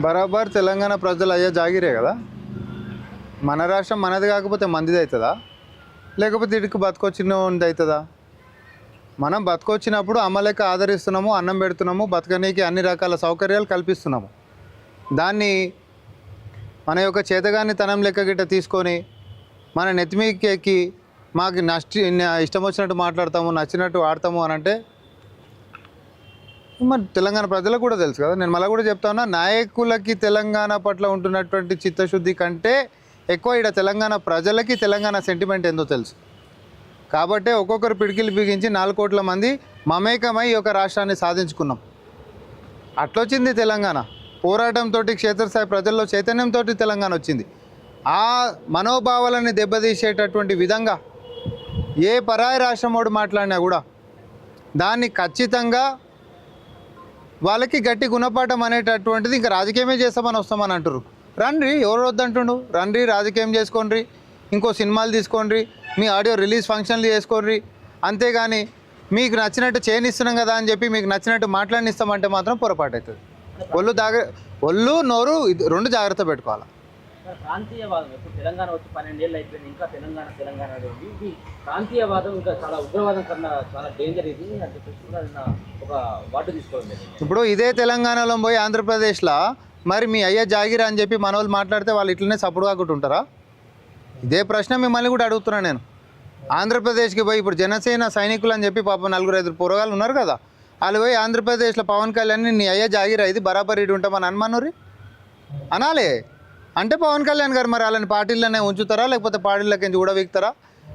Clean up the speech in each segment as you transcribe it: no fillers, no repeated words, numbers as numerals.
బరాబర్ తెలంగాణ ప్రజలు అయ్యే జాగిరే కదా. మన రాష్ట్రం మనది కాకపోతే మందిది అవుతుందా, లేకపోతే ఇటుకు బతకొచ్చినది అవుతుందా? మనం బతకొచ్చినప్పుడు అమ్మలేక ఆదరిస్తున్నాము, అన్నం పెడుతున్నాము, బతకనీకి అన్ని రకాల సౌకర్యాలు కల్పిస్తున్నాము. దాన్ని మన యొక్క చేతగాని తనం లెక్క గిట్ట తీసుకొని మన నెత్తిమీకి ఎక్కి మాకు ఇష్టం వచ్చినట్టు మాట్లాడతాము, నచ్చినట్టు ఆడతాము అని అంటే మరి తెలంగాణ ప్రజలకు కూడా తెలుసు కదా. నేను మళ్ళీ కూడా చెప్తా ఉన్నా, నాయకులకి తెలంగాణ పట్ల ఉంటున్నటువంటి చిత్తశుద్ధి కంటే ఎక్కువ ఇక్కడ తెలంగాణ ప్రజలకి తెలంగాణ సెంటిమెంట్ ఏందో తెలుసు. కాబట్టి ఒక్కొక్కరు పిడికిలు బిగించి 4 కోట్ల మంది మమేకమై ఈ యొక్క రాష్ట్రాన్ని సాధించుకున్నాం. అట్లొచ్చింది తెలంగాణ. పోరాటంతో క్షేత్రస్థాయి ప్రజల్లో చైతన్యంతో తెలంగాణ వచ్చింది. ఆ మనోభావాలని దెబ్బతీసేటటువంటి విధంగా ఏ పరాయి రాష్ట్రం వాడు మాట్లాడినా కూడా దాన్ని ఖచ్చితంగా వాళ్ళకి గట్టి గుణపాఠం అనేటటువంటిది ఇంకా రాజకీయమే చేస్తామని వస్తామని అంటారు. రండి, ఎవరు వద్దంటుండు, రండి రాజకీయం చేసుకోండి, ఇంకో సినిమాలు తీసుకోండి, మీ ఆడియో రిలీజ్ ఫంక్షన్లు చేసుకోండి. అంతేగాని మీకు నచ్చినట్టు చేయనిస్తున్నాం కదా అని చెప్పి మీకు నచ్చినట్టు మాట్లాడినిస్తామంటే మాత్రం పొరపాటు అవుతుంది. ఒళ్ళు నోరు రెండు జాగ్రత్త పెట్టుకోవాలి. ప్రాంతీయవాదం ఇప్పుడు తెలంగాణ వచ్చి 12 ఏళ్ళు అయిపోయింది, ఇంకా తెలంగాణ ఇది ప్రాంతీయవాదం ఇంకా చాలా ఉగ్రవాదం కన్నా చాలా డేంజర్ ఇది అని చెప్పేసి కూడా ఒక వాటు తీసుకోవాలి. ఇప్పుడు ఇదే తెలంగాణలో పోయి ఆంధ్రప్రదేశ్లో మరి మీ అయ్యా జాగిరా అని చెప్పి మన వాళ్ళు మాట్లాడితే వాళ్ళు ఇట్లనే సపోర్ట్ కాకుండా ఉంటారా? ఇదే ప్రశ్న మిమ్మల్ని కూడా అడుగుతున్నాను నేను. ఆంధ్రప్రదేశ్కి పోయి ఇప్పుడు జనసేన సైనికులు అని చెప్పి పాపం 4-5 పొరగాళ్ళు ఉన్నారు కదా, వాళ్ళు పోయి ఆంధ్రప్రదేశ్లో పవన్ కళ్యాణ్ నీ అయ్యా జాగిరా ఇది బరాబర్ ఇటు ఉంటామని అనుమానురి అనాలే. అంటే పవన్ కళ్యాణ్ గారు మరి వాళ్ళని పార్టీలోనే ఉంచుతారా, లేకపోతే పార్టీలకి ఊడవీక్తారా,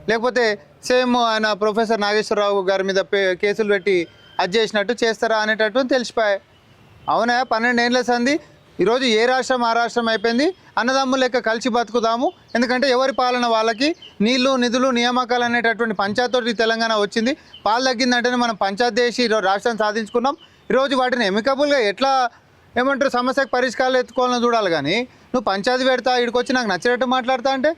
లేకపోతే సేమ్ ఆయన ప్రొఫెసర్ నాగేశ్వరరావు గారి మీద కేసులు పెట్టి అది చేసినట్టు చేస్తారా అనేటట్టు తెలిసిపోయాయి. అవునా, 12 ఏళ్ళ సంది ఈరోజు ఏ రాష్ట్రం ఆ రాష్ట్రం అయిపోయింది. అన్నదమ్ములు లెక్క కలిసి బతుకుదాము. ఎందుకంటే ఎవరి పాలన వాళ్ళకి, నీళ్లు నిధులు నియామకాలు అనేటటువంటి పంచాయతీ తెలంగాణ వచ్చింది. పాలు తగ్గిందంటేనే మనం పంచాయతీ చేసి ఈరోజు రాష్ట్రం సాధించుకున్నాం. ఈరోజు వాటిని ఎమికబుల్గా ఎట్లా ఏమంటారు సమస్యకు పరిష్కారాలు ఎత్తుకోవాలని చూడాలి. కానీ నువ్వు పంచాయతీ పెడతా ఇక్కడికి వచ్చి నాకు నచ్చినట్టు మాట్లాడతా అంటే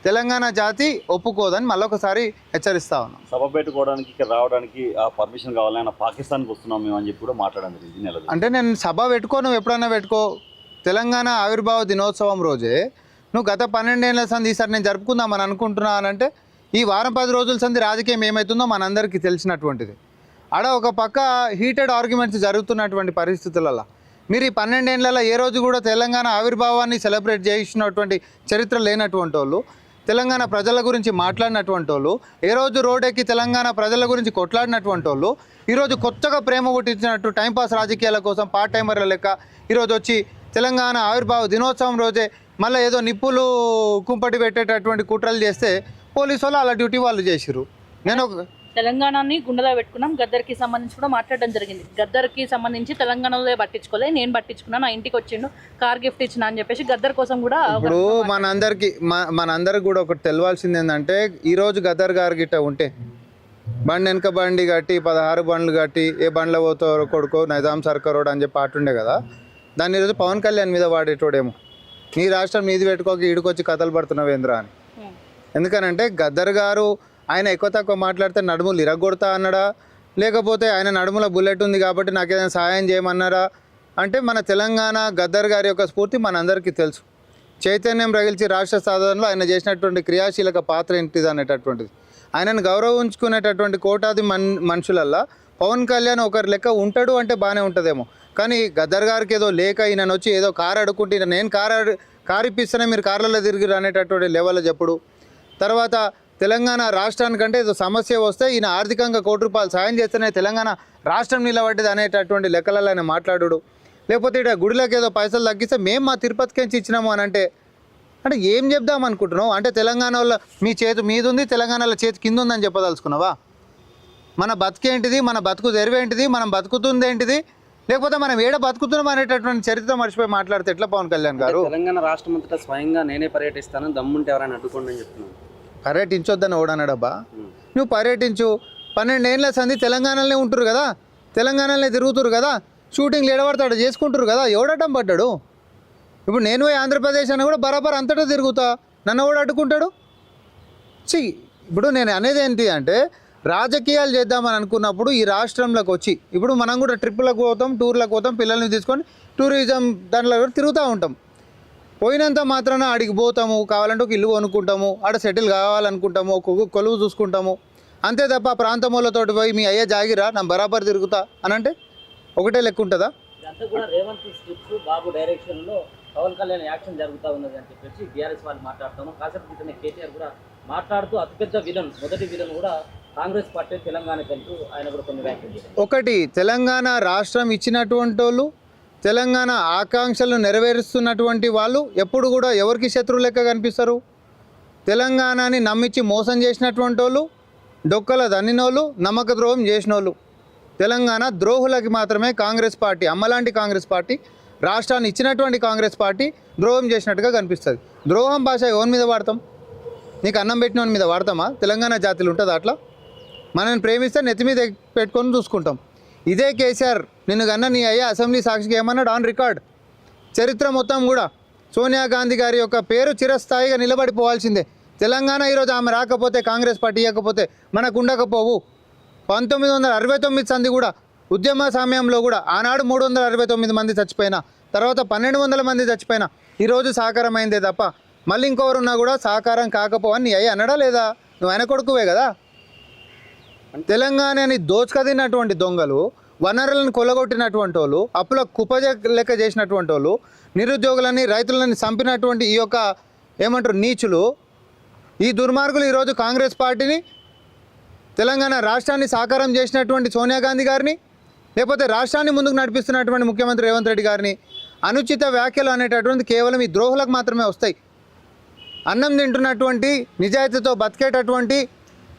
తెలంగాణ జాతి ఒప్పుకోదని మళ్ళొకసారి హెచ్చరిస్తా ఉన్నాం. సభ పెట్టుకోవడానికి ఇక్కడ రావడానికి పర్మిషన్ కావాలని పాకిస్తాన్కి వస్తున్నాం మేము అని చెప్పి కూడా మాట్లాడాను. అంటే నేను సభ పెట్టుకో, నువ్వు ఎప్పుడైనా పెట్టుకో. తెలంగాణ ఆవిర్భావ దినోత్సవం రోజే నువ్వు గత 12 ఏళ్ళ సంది ఈసారి నేను జరుపుకుందామని అనుకుంటున్నా అనంటే ఈ వారం 10 రోజుల సంది రాజకీయం ఏమవుతుందో మనందరికీ తెలిసినటువంటిది. ఆడ ఒక పక్క హీటెడ్ ఆర్గ్యుమెంట్స్ జరుగుతున్నటువంటి పరిస్థితులలో మీరు ఈ 12 ఏళ్ళలో ఏ రోజు కూడా తెలంగాణ ఆవిర్భావాన్ని సెలబ్రేట్ చేసినటువంటి చరిత్ర లేనటువంటి వాళ్ళు, తెలంగాణ ప్రజల గురించి మాట్లాడినటువంటి వాళ్ళు, ఏ రోజు రోడ్డెక్కి తెలంగాణ ప్రజల గురించి కొట్లాడినటువంటి వాళ్ళు ఈరోజు కొత్తగా ప్రేమ పుట్టించినట్టు టైంపాస్ రాజకీయాల కోసం పార్ట్ టైమర్ల లెక్క ఈరోజు వచ్చి తెలంగాణ ఆవిర్భావ దినోత్సవం రోజే మళ్ళీ ఏదో నిప్పులు కుంపటి పెట్టేటటువంటి కుట్రలు చేస్తే పోలీసు వాళ్ళు అలా డ్యూటీ వాళ్ళు చేసిరు. నేను తెలంగాణని గుండెలో పెట్టుకున్నాం. గద్దర్కి సంబంధించి కూడా మాట్లాడడం జరిగింది. గద్దర్కి సంబంధించి తెలంగాణలో పట్టించుకోలే, నేను పట్టించుకున్నా, నా ఇంటికి వచ్చిండు, కార్ గిఫ్ట్ ఇచ్చిన అని చెప్పేసి గద్దర్ కోసం కూడా. ఇప్పుడు మనందరికి కూడా ఒకటి తెలవాల్సింది ఏంటంటే ఈరోజు గద్దర్ గారు గిట్ట ఉంటే బండి వెనక బండి కట్టి 16 బండ్లు కట్టి ఏ బండ్లో పోతారో కొడుకో నైజాం సర్కార్ రోడ్ అని చెప్పి ఆటుండే కదా, దాన్ని ఈరోజు పవన్ కళ్యాణ్ మీద వాడేటోడేమో. నీ రాష్ట్రం నీది పెట్టుకోక ఈడుకొచ్చి కథలు పడుతున్నావేంద్రా అని. ఎందుకనంటే గద్దర్ గారు ఆయన ఎక్కువ తక్కువ మాట్లాడితే నడుములు ఇరగొడతా అన్నాడా, లేకపోతే ఆయన నడుముల బుల్లెట్ ఉంది కాబట్టి నాకు ఏదైనా సహాయం చేయమన్నారా అంటే మన తెలంగాణ గద్దర్ గారి యొక్క స్ఫూర్తి మనందరికీ తెలుసు. చైతన్యం రగిల్చి రాష్ట్ర సాధనలో ఆయన చేసినటువంటి క్రియాశీలక పాత్ర ఏంటిది అనేటటువంటిది. ఆయనను గౌరవించుకునేటటువంటి కోటాది మనుషులల్లా పవన్ కళ్యాణ్ ఒకరి లెక్క ఉంటాడు అంటే బాగానే ఉంటుందేమో. కానీ గద్దర్ గారికి ఏదో లేక ఈయన వచ్చి ఏదో కారు అడుక్కుంటే నేను కారు ఇప్పిస్తేనే మీరు కార్లలో తిరిగిరు అనేటటువంటి లెవెల్లో చెప్పుడు. తర్వాత తెలంగాణ రాష్ట్రానికంటే ఏదో సమస్య వస్తే ఈయన ఆర్థికంగా ₹1 సాయం చేస్తేనే తెలంగాణ రాష్ట్రం నిలబడ్డది అనేటటువంటి లెక్కలలో ఆయన మాట్లాడు. లేకపోతే ఇక్కడ గుడిలోకి ఏదో పైసలు తగ్గిస్తే మేము మా తిరుపతికి ఇచ్చినాము అని అంటే ఏం చెప్దాం అనుకుంటున్నావు? అంటే తెలంగాణలో మీ చేతి మీద ఉంది, తెలంగాణలో చేతి కింద ఉందని చెప్పదలుచుకున్నావా? మన బతుకేంటిది, మన బతుకు తెరువేంటిది, మనం బతుకుతుంది ఏంటిది, లేకపోతే మనం ఏడ బతుకుతున్నాం అనేటటువంటి చరిత్ర మర్చిపోయి మాట్లాడితే ఎట్లా పవన్ కళ్యాణ్ గారు? తెలంగాణ రాష్ట్రం అంతటా స్వయంగా నేనే పర్యటిస్తాను, దమ్ముంటే ఎవరైనా అడ్డుకోండి అని చెప్తున్నాను. పర్యటించొద్దని ఓడన్నాడబ్బా. నువ్వు పర్యటించు. 12 ఏళ్ళ సంది తెలంగాణలోనే ఉంటారు కదా, తెలంగాణలోనే తిరుగుతురు కదా, షూటింగ్లు ఎడబడతాడు చేసుకుంటారు కదా, ఎవడటం పడ్డాడు? ఇప్పుడు నేను ఆంధ్రప్రదేశ్ అని కూడా బరాబర్ అంతటా తిరుగుతా, నన్ను కూడా అడ్డుకుంటాడు? ఇప్పుడు నేను అనేది ఏంటి అంటే రాజకీయాలు చేద్దామని అనుకున్నప్పుడు ఈ రాష్ట్రంలోకి వచ్చి ఇప్పుడు మనం కూడా ట్రిప్పులకు పోతాం, టూర్లకు పోతాం, పిల్లల్ని తీసుకొని టూరిజం దాంట్లో కూడా తిరుగుతూ ఉంటాం. పోయినంత మాత్రాన ఆడికి పోతాము, కావాలంటే ఒక ఇల్లు కొనుక్కుంటాము, ఆడ సెటిల్ కావాలనుకుంటాము, ఒక కొలువు చూసుకుంటాము, అంతే తప్ప ప్రాంతములతోటి పోయి మీ అయ్యే జాగిరా నా బరాబర్ తిరుగుతా అని అంటే ఒకటే లెక్క ఉంటుందా? ఇదంతా కూడా రేవంత్ స్క్రిప్ట్ బాబు డైరెక్షన్లో పవన్ కళ్యాణ్ యాక్షన్ జరుగుతూ ఉన్నది అని చెప్పేసి బీఆర్ఎస్ వాళ్ళు మాట్లాడుతాము. కాసేపు క్రితమే కేటీఆర్ కూడా మాట్లాడుతూ అతిపెద్ద విలన్, మొదటి విలన్ కూడా కాంగ్రెస్ పార్టీ తెలంగాణకి అంటూ ఆయన కూడా కొన్ని వ్యాఖ్యలు చేశారు. ఒకటి, తెలంగాణ రాష్ట్రం ఇచ్చినటువంటి వాళ్ళు, తెలంగాణ ఆకాంక్షలు నెరవేరుస్తున్నటువంటి వాళ్ళు ఎప్పుడు కూడా ఎవరికి శత్రువు లెక్క కనిపిస్తారు? తెలంగాణని నమ్మించి మోసం చేసినటువంటి వాళ్ళు, డొక్కల దన్నినోళ్ళు, నమ్మక ద్రోహం చేసిన వాళ్ళు. తెలంగాణ ద్రోహులకి మాత్రమే కాంగ్రెస్ పార్టీ, అమ్మలాంటి కాంగ్రెస్ పార్టీ, రాష్ట్రాన్ని ఇచ్చినటువంటి కాంగ్రెస్ పార్టీ ద్రోహం చేసినట్టుగా కనిపిస్తుంది. ద్రోహం భాష ఎవరి మీద వాడతాం? నీకు అన్నం పెట్టిన మీద వాడతామా? తెలంగాణ జాతులు ఉంటుంది అట్లా. మనల్ని ప్రేమిస్తే నెత్తి మీద పెట్టుకొని చూసుకుంటాం. ఇదే కేసీఆర్ నిన్ను కన్నా నీ అయ్యా అసెంబ్లీ సాక్షికి ఏమన్నాడు ఆన్ రికార్డ్. చరిత్ర మొత్తం కూడా సోనియా గాంధీ గారి యొక్క పేరు చిరస్థాయిగా నిలబడిపోవాల్సిందే. తెలంగాణ ఈరోజు ఆమె రాకపోతే, కాంగ్రెస్ పార్టీ ఇవ్వకపోతే మనకు ఉండకపోవు. 1969 సంధి కూడా ఉద్యమ సమయంలో కూడా ఆనాడు 369 మంది చచ్చిపోయినా, తర్వాత 1200 మంది చచ్చిపోయినా ఈరోజు సాకారం అయిందే తప్ప మళ్ళీ ఇంకొకరున్నా కూడా సాకారం కాకపోవని నీ అయ్యి అన్నాడా లేదా? నువ్వు ఆయన కొడుకువే కదా. తెలంగాణని దోచుకదినటువంటి దొంగలు, వనరులను కొలగొట్టినటువంటి వాళ్ళు, అప్పుల కుపజ లెక్క చేసినటువంటి వాళ్ళు, నిరుద్యోగులని రైతులని చంపినటువంటి ఈ యొక్క ఏమంటారు నీచులు, ఈ దుర్మార్గులు ఈరోజు కాంగ్రెస్ పార్టీని, తెలంగాణ రాష్ట్రాన్ని సాకారం చేసినటువంటి సోనియా గాంధీ గారిని, లేకపోతే రాష్ట్రాన్ని ముందుకు నడిపిస్తున్నటువంటి ముఖ్యమంత్రి రేవంత్ రెడ్డి గారిని అనుచిత వ్యాఖ్యలు అనేటటువంటి కేవలం ఈ ద్రోహులకు మాత్రమే వస్తాయి. అన్నం తింటున్నటువంటి, నిజాయితీతో బతికేటటువంటి,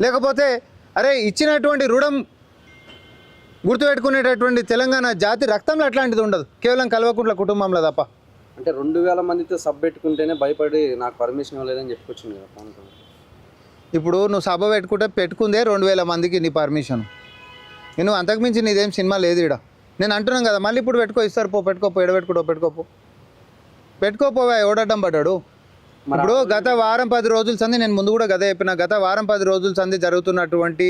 లేకపోతే అరే ఇచ్చినటువంటి రుణం గుర్తుపెట్టుకునేటటువంటి తెలంగాణ జాతి రక్తంలో అట్లాంటిది ఉండదు, కేవలం కల్వకుంట్ల కుటుంబంలో తప్ప. అంటే 2000 మందితో సబ్ పెట్టుకుంటేనే భయపడి నాకు పర్మిషన్ ఇవ్వలేదని చెప్పుకొచ్చింది కదా పవన్ కళ్యాణ్. ఇప్పుడు నువ్వు సభ పెట్టుకుందే 2000 మందికి నీ పర్మిషన్. నువ్వు అంతకుమించి నీదేం సినిమా లేదు ఇక్కడ. నేను అంటున్నాను కదా, మళ్ళీ ఇప్పుడు ఇస్తారు, పెట్టుకోపో, పెట్టుకోపోవా, ఎవడడ్డం పడ్డాడు. ఇప్పుడు గత వారం 10 రోజుల సంది, నేను ముందు కూడా గత చెప్పిన, గత వారం 10 రోజుల సంది జరుగుతున్నటువంటి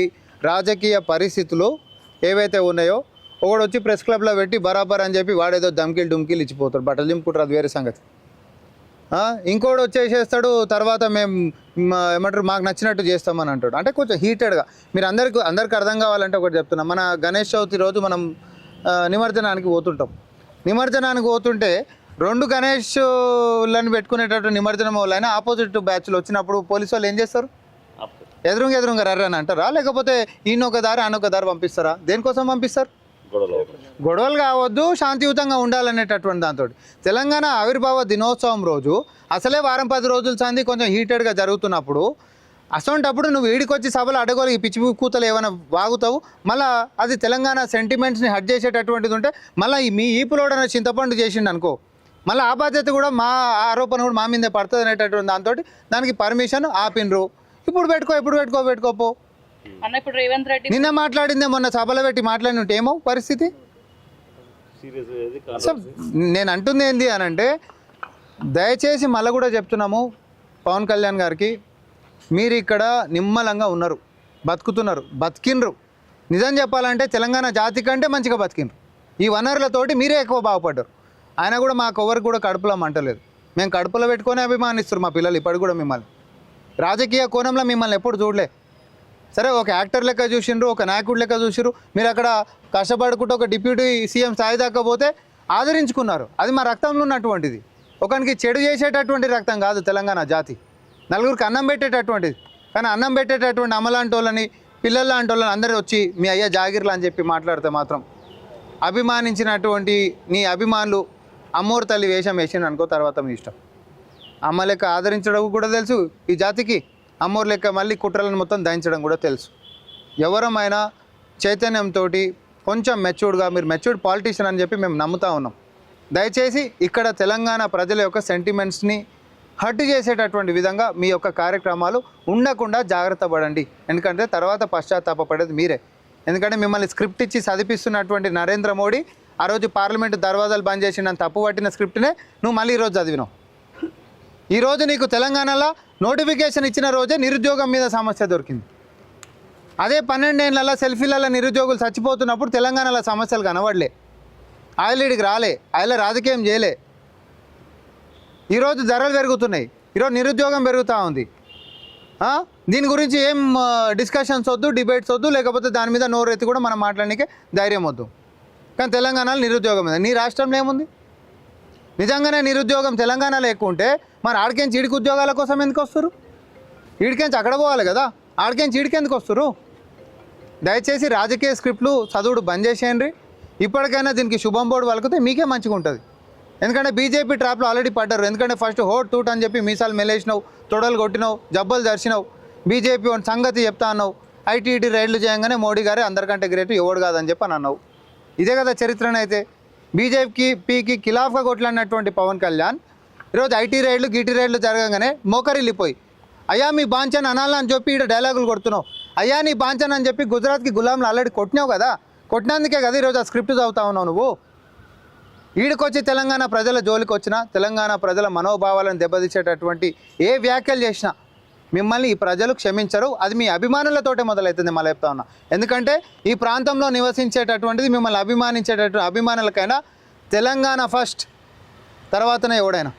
రాజకీయ పరిస్థితులు ఏవైతే ఉన్నాయో, ఒకడు వచ్చి ప్రెస్ క్లబ్లో పెట్టి బరాబర్ అని చెప్పి వాడేదో డుమ్కీలు ఇచ్చిపోతాడు, బట్టలు దింపుకుంటారు, అది వేరే సంగతి. ఇంకోటి వచ్చేసేస్తాడు, తర్వాత మేము ఏమంటారు మాకు నచ్చినట్టు చేస్తామని అంటాడు. అంటే కొంచెం హీటెడ్గా మీరు అందరికి అర్థం కావాలంటే ఒకటి చెప్తున్నాం. మన గణేష్ చవితి రోజు మనం నిమజ్జనానికి పోతుంటాం. నిమజ్జనానికి పోతుంటే 2 గణేష్లను పెట్టుకునేటట్టు నిమజ్జనం వాళ్ళైనా ఆపోజిట్ బ్యాచ్లు వచ్చినప్పుడు పోలీసు వాళ్ళు ఏం చేస్తారు? ఎదురుగా రర్రని అంటారా? లేకపోతే ఈయనొక దారి ఆనొక దారి పంపిస్తారా? దేనికోసం పంపిస్తారు? గొడవలు కావద్దు, శాంతియుతంగా ఉండాలనేటటువంటి దాంతో తెలంగాణ ఆవిర్భావ దినోత్సవం రోజు అసలే వారం 10 రోజుల సంది కొంచెం హీటెడ్గా జరుగుతున్నప్పుడు, అసొంటప్పుడు నువ్వు వీడికొచ్చి సభలు అడగోలు ఈ పిచ్చి కూతలు ఏమైనా వాగుతావు. మళ్ళీ అది తెలంగాణ సెంటిమెంట్స్ని హట్ చేసేటటువంటిది ఉంటే మళ్ళీ మీ ఈపులోడన చింతపండు చేసిండు అనుకో, మళ్ళీ ఆ బాధ్యత కూడా మా ఆరోపణ కూడా మా మీదే పడుతుంది అనేటటువంటి దాంతో దానికి పర్మిషన్ ఆపినరు. ఇప్పుడు పెట్టుకోపో. అన్న ఇప్పుడు రేవంత్ రెడ్డి నిన్న మాట్లాడిందే మొన్న సభలో పెట్టి మాట్లాడినట్టు ఏమో పరిస్థితి. నేను అంటుంది ఏంటి అని అంటే, దయచేసి మళ్ళీ కూడా చెప్తున్నాము పవన్ కళ్యాణ్ గారికి, మీరు ఇక్కడ నిమ్మలంగా ఉన్నారు, బతికినరు. నిజం చెప్పాలంటే తెలంగాణ జాతి కంటే మంచిగా బతికినరు. ఈ వనరులతోటి మీరే ఎక్కువ బాగుపడ్డారు. ఆయన కూడా మాకు ఎవరికి కూడా కడుపులో మంటలేదు. మేము కడుపులో పెట్టుకొని అభిమానిస్తారు మా పిల్లలు ఇప్పటికి కూడా మిమ్మల్ని. రాజకీయ కోణంలో మిమ్మల్ని ఎప్పుడు చూడలే. సరే, ఒక యాక్టర్ లెక్క చూసిండ్రు, ఒక నాయకుడు లెక్క చూసిరు. మీరు అక్కడ కష్టపడుకుంటూ ఒక డిప్యూటీ సీఎం స్థాయి దాకా పోతే ఆదరించుకున్నారు. అది మా రక్తంలో ఉన్నటువంటిది. ఒకరికి చెడు చేసేటటువంటి రక్తం కాదు తెలంగాణ జాతి, నలుగురికి అన్నం పెట్టేటటువంటిది. కానీ అన్నం పెట్టేటటువంటి అమ్మలాంటి వాళ్ళని, పిల్లల లాంటి వాళ్ళని అందరూ వచ్చి మీ అయ్యా జాగిర్లు అని చెప్పి మాట్లాడితే మాత్రం అభిమానించినటువంటి నీ అభిమానులు అమ్మోరు తల్లి వేషం వేసిండు అనుకో, తర్వాత మీ ఇష్టం. అమ్మ లెక్క ఆదరించడం కూడా తెలుసు ఈ జాతికి, అమ్మోరు లెక్క మళ్ళీ కుట్రలను మొత్తం దంచడం కూడా తెలుసు. ఎవరమైనా చైతన్యంతో కొంచెం మెచ్యూర్డ్గా, మీరు మెచ్యూర్డ్ పాలిటీషియన్ అని చెప్పి మేము నమ్ముతా ఉన్నాం. దయచేసి ఇక్కడ తెలంగాణ ప్రజల యొక్క సెంటిమెంట్స్ని హర్ట్ చేసేటటువంటి విధంగా మీ యొక్క కార్యక్రమాలు ఉండకుండా జాగ్రత్త పడండి. ఎందుకంటే తర్వాత పశ్చాత్తాపపడేది మీరే. ఎందుకంటే మిమ్మల్ని స్క్రిప్ట్ ఇచ్చి చదివిస్తున్నటువంటి నరేంద్ర మోడీ ఆ రోజు పార్లమెంటు దర్వాజాలు బంద్ చేసి నన్ను తప్పు పట్టిన స్క్రిప్ట్నే నువ్వు మళ్ళీ ఈరోజు చదివినావు. ఈరోజు నీకు తెలంగాణలో నోటిఫికేషన్ ఇచ్చిన రోజే నిరుద్యోగం మీద సమస్య దొరికింది. అదే 12 ఏళ్ళ సెల్ఫీలలో నిరుద్యోగులు చచ్చిపోతున్నప్పుడు తెలంగాణలో సమస్యలు కనబడలే. ఆయన ఈడికి రాలే, ఆయన రాజకీయం చేయలే. ఈరోజు ధరలు పెరుగుతున్నాయి, ఈరోజు నిరుద్యోగం పెరుగుతూ ఉంది. దీని గురించి ఏం డిస్కషన్స్ వద్దు, డిబేట్స్ వద్దు, లేకపోతే దాని మీద నోరెత్తి కూడా మనం మాట్లాడడానికి ధైర్యం వద్దు. కానీ తెలంగాణలో నిరుద్యోగం ఉంది, నీ రాష్ట్రంలో ఏముంది? నిజంగానే నిరుద్యోగం తెలంగాణలో ఎక్కువ ఉంటే మరి ఆడికెంచి ఈడికి ఉద్యోగాల కోసం ఎందుకు వస్తారు? ఈడికెంచి అక్కడ పోవాలి కదా, ఆడికెంచి ఈడికి ఎందుకు వస్తారు? దయచేసి రాజకీయ స్క్రిప్ట్లు చదువుడు బంద్ చేసేయండి. ఇప్పటికైనా దీనికి శుభం బోర్డు వలికితే మీకే మంచిగా ఉంటుంది. ఎందుకంటే బీజేపీ ట్రాప్లో ఆల్రెడీ పడ్డారు. ఎందుకంటే ఫస్ట్ హోట్ తూట్ అని చెప్పి మీసాలు మెలేసినావు, తొడలు కొట్టినావు, జబ్బలు దర్శినావు, బీజేపీ సంగతి చెప్తా అన్నావు. ఐటీటీ రైడ్లు చేయగానే మోడీ గారే అందరికంటే గ్రేట్, ఎవడు కాదని చెప్పి అని అన్నావు. ఇదే కదా చరిత్రనైతే. బీజేపీకి ఖిలాఫ్గా కొట్లాడినటువంటి పవన్ కళ్యాణ్ ఈరోజు ఐటీ రైడ్లు గీటీ రైడ్లు జరగగానే మోకరిల్లిపోయి అయ్యా మీ బాంచన్ అనాలని చెప్పి ఇక్కడ డైలాగులు కొడుతున్నావు. అయ్యా నీ బాంచన్ అని చెప్పి గుజరాత్కి గులాంలు ఆల్రెడీ కొట్టినావు కదా, కొట్టినందుకే కదా ఈరోజు ఆ స్క్రిప్ట్ చదువుతా ఉన్నావు నువ్వు. ఈడికొచ్చి తెలంగాణ ప్రజల జోలికి వచ్చినా, తెలంగాణ ప్రజల మనోభావాలను దెబ్బతీసేటటువంటి ఏ వ్యాఖ్యలు చేసినా మిమ్మల్ని ఈ ప్రజలు క్షమించరు. అది మీ అభిమానులతోటే మొదలవుతుంది మళ్ళీ చెప్తా ఉన్నా. ఎందుకంటే ఈ ప్రాంతంలో నివసించేటటువంటిది మిమ్మల్ని అభిమానించేటటువంటి అభిమానులకైనా తెలంగాణ ఫస్ట్, తర్వాతనే ఎవడైనా.